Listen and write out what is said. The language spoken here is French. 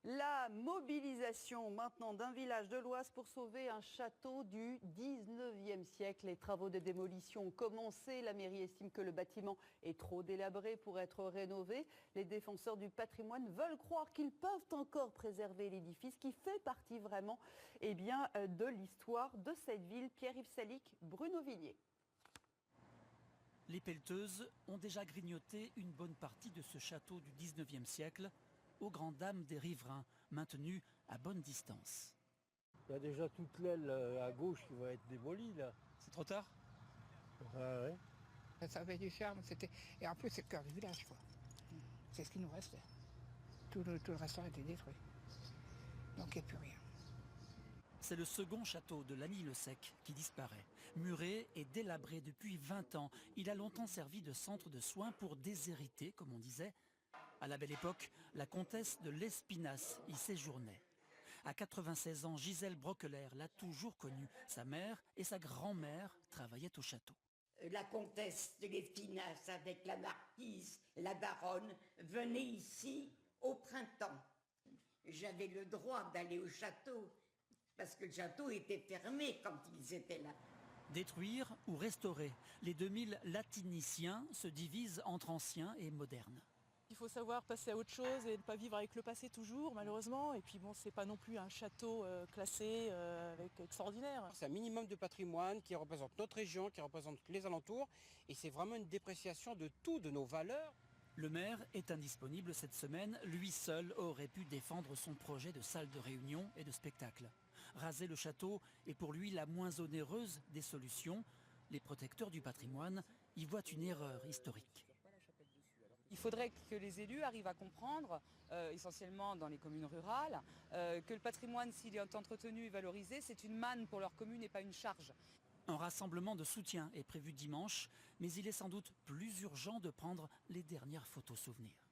La mobilisation maintenant d'un village de l'Oise pour sauver un château du 19e siècle. Les travaux de démolition ont commencé. La mairie estime que le bâtiment est trop délabré pour être rénové. Les défenseurs du patrimoine veulent croire qu'ils peuvent encore préserver l'édifice qui fait partie vraiment de l'histoire de cette ville. Pierre-Yves Salic, Bruno Villiers. Les pelleteuses ont déjà grignoté une bonne partie de ce château du 19e siècle, aux grandes dames des riverains, maintenus à bonne distance. Il y a déjà toute l'aile à gauche qui va être démolie là. C'est trop tard? Ouais. Ça avait du charme, et en plus c'est le cœur du village, quoi. C'est ce qui nous restait. Tout le reste a été détruit. Donc il n'y a plus rien. C'est le second château de Lagny-le-Sec qui disparaît. Muré et délabré depuis 20 ans, il a longtemps servi de centre de soins pour déshérités, comme on disait. À la belle époque, la comtesse de l'Espinasse y séjournait. À 96 ans, Gisèle Broquelaire l'a toujours connue. Sa mère et sa grand-mère travaillaient au château. La comtesse de l'Espinasse avec la marquise, la baronne, venait ici au printemps. J'avais le droit d'aller au château parce que le château était fermé quand ils étaient là. Détruire ou restaurer, les 2000 latiniciens se divisent entre anciens et modernes. Il faut savoir passer à autre chose et ne pas vivre avec le passé toujours, malheureusement. Et puis bon, c'est pas non plus un château classé avec extraordinaire. C'est un minimum de patrimoine qui représente notre région, qui représente les alentours. Et c'est vraiment une dépréciation de tout, de nos valeurs. Le maire est indisponible cette semaine. Lui seul aurait pu défendre son projet de salle de réunion et de spectacle. Raser le château est pour lui la moins onéreuse des solutions. Les protecteurs du patrimoine y voient une erreur historique. Il faudrait que les élus arrivent à comprendre, essentiellement dans les communes rurales, que le patrimoine, s'il est entretenu et valorisé, c'est une manne pour leur commune et pas une charge. Un rassemblement de soutien est prévu dimanche, mais il est sans doute plus urgent de prendre les dernières photos souvenirs.